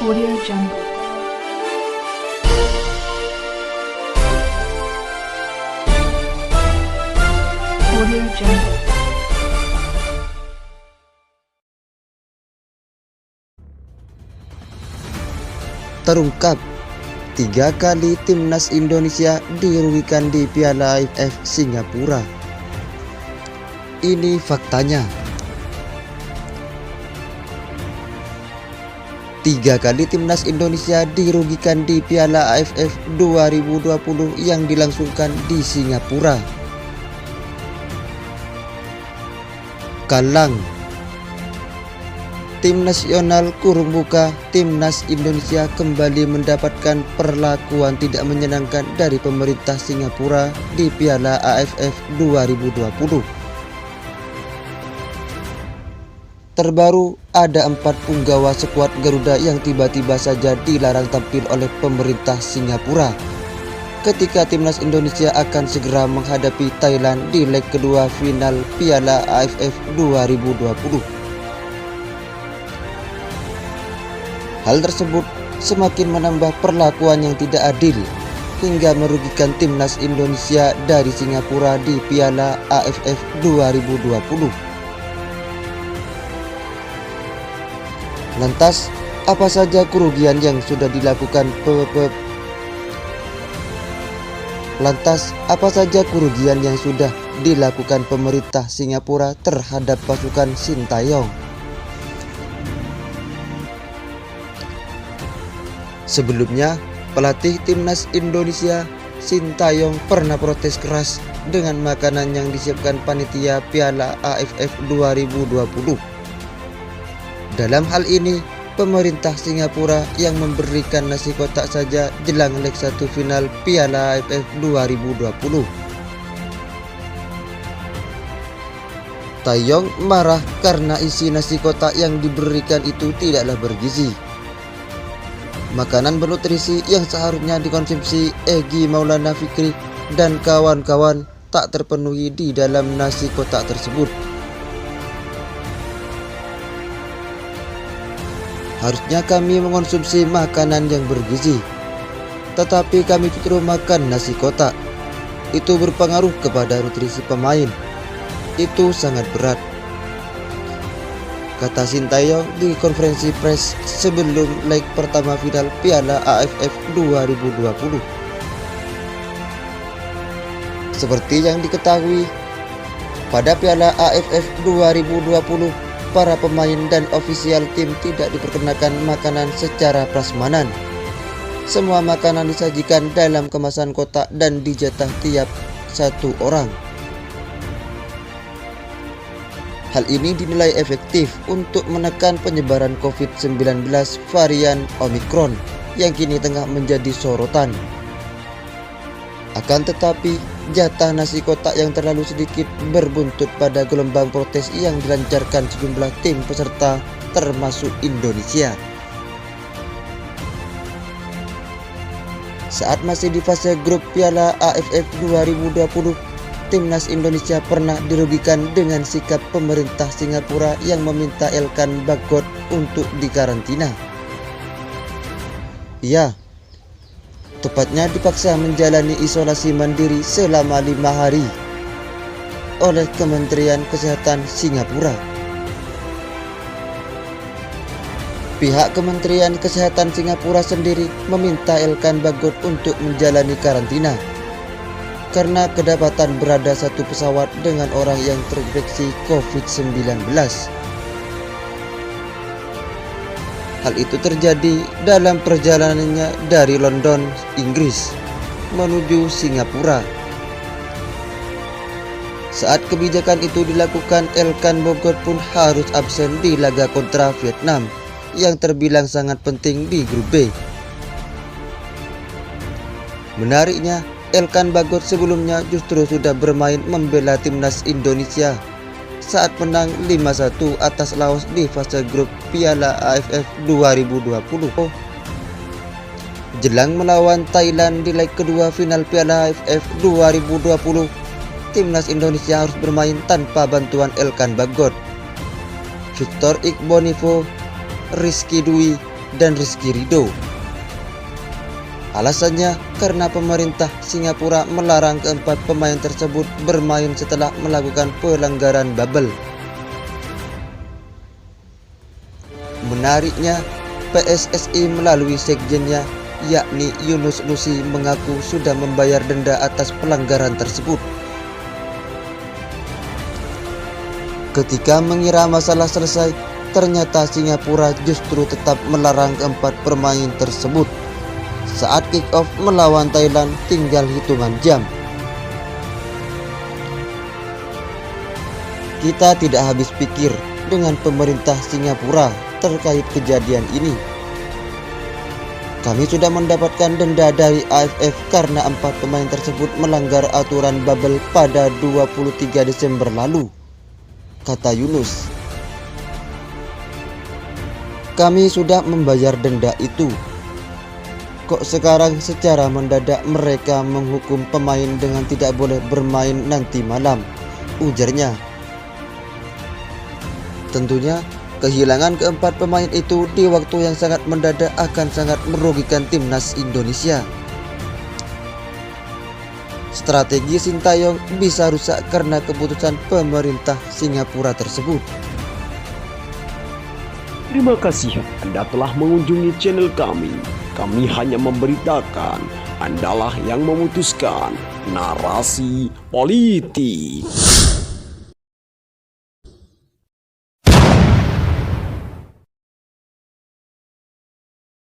Audio Jungle. Audio Jungle. Terungkap 3 kali timnas Indonesia dirugikan di Piala AFF Singapura. Ini faktanya. 3 kali timnas Indonesia dirugikan di Piala AFF 2020 yang dilangsungkan di Singapura. Kalang. Tim nasional kurung buka timnas Indonesia kembali mendapatkan perlakuan tidak menyenangkan dari pemerintah Singapura di Piala AFF 2020. Terbaru, ada 4 punggawa skuad Garuda yang tiba-tiba saja dilarang tampil oleh pemerintah Singapura ketika timnas Indonesia akan segera menghadapi Thailand di leg kedua final Piala AFF 2020. Hal tersebut semakin menambah perlakuan yang tidak adil hingga merugikan timnas Indonesia dari Singapura di Piala AFF 2020. Lantas, apa saja kerugian yang sudah dilakukan pemerintah Singapura terhadap pasukan Sintayong? Sebelumnya, pelatih timnas Indonesia Sintayong pernah protes keras dengan makanan yang disiapkan panitia Piala AFF 2020. Dalam hal ini, pemerintah Singapura yang memberikan nasi kotak saja jelang leg 1 final Piala AFF 2020. Taeyong marah karena isi nasi kotak yang diberikan itu tidaklah bergizi. Makanan bernutrisi yang seharusnya dikonsumsi Egy Maulana Fikri dan kawan-kawan tak terpenuhi di dalam nasi kotak tersebut. Harusnya kami mengonsumsi makanan yang bergizi, tetapi kami justru makan nasi kotak. Itu berpengaruh kepada nutrisi pemain. Itu sangat berat, kata Sintayong di konferensi pers sebelum leg pertama final Piala AFF 2020. Seperti yang diketahui, pada Piala AFF 2020, para pemain dan ofisial tim tidak diperkenakan makanan secara prasmanan. Semua makanan disajikan dalam kemasan kotak dan dijatah tiap 1 orang. Hal ini dinilai efektif untuk menekan penyebaran COVID-19 varian Omicron yang kini tengah menjadi sorotan. Akan tetapi, jatah nasi kotak yang terlalu sedikit berbuntut pada gelombang protes yang dilancarkan sejumlah tim peserta termasuk Indonesia. Saat masih di fase grup Piala AFF 2020, timnas Indonesia pernah dirugikan dengan sikap pemerintah Singapura yang meminta Elkan Bagot untuk dikarantina. Ya, tepatnya dipaksa menjalani isolasi mandiri selama 5 hari oleh Kementerian Kesehatan Singapura. Pihak Kementerian Kesehatan Singapura sendiri meminta Elkan Bagot untuk menjalani karantina karena kedapatan berada satu pesawat dengan orang yang terinfeksi COVID-19. Hal itu terjadi dalam perjalanannya dari London, Inggris, menuju Singapura. Saat kebijakan itu dilakukan, Elkan Bagot pun harus absen di laga kontra Vietnam yang terbilang sangat penting di grup B. Menariknya, Elkan Bagot sebelumnya justru sudah bermain membela timnas Indonesia saat menang 5-1 atas Laos di fase grup Piala AFF 2020. Jelang melawan Thailand di leg kedua final Piala AFF 2020, timnas Indonesia harus bermain tanpa bantuan Elkan Bagot. Victor Igbonivo, Rizky Dwi, dan Rizky Ridho. Alasannya karena pemerintah Singapura melarang keempat pemain tersebut bermain setelah melakukan pelanggaran bubble. Menariknya, PSSI melalui sekjennya yakni Yunus Nusi mengaku sudah membayar denda atas pelanggaran tersebut. Ketika mengira masalah selesai, ternyata Singapura justru tetap melarang keempat pemain tersebut. Saat kick-off melawan Thailand tinggal hitungan jam. Kita tidak habis pikir dengan pemerintah Singapura terkait kejadian ini. Kami sudah mendapatkan denda dari AFF karena 4 pemain tersebut melanggar aturan bubble pada 23 Desember lalu, kata Yunus. Kami sudah membayar denda itu. Kok sekarang secara mendadak mereka menghukum pemain dengan tidak boleh bermain nanti malam, ujarnya. Tentunya kehilangan keempat pemain itu di waktu yang sangat mendadak akan sangat merugikan timnas Indonesia. Strategi Sintayong bisa rusak karena keputusan pemerintah Singapura tersebut. Terima kasih Anda telah mengunjungi channel kami. Kami hanya memberitakan, Andalah yang memutuskan. Narasi Politik.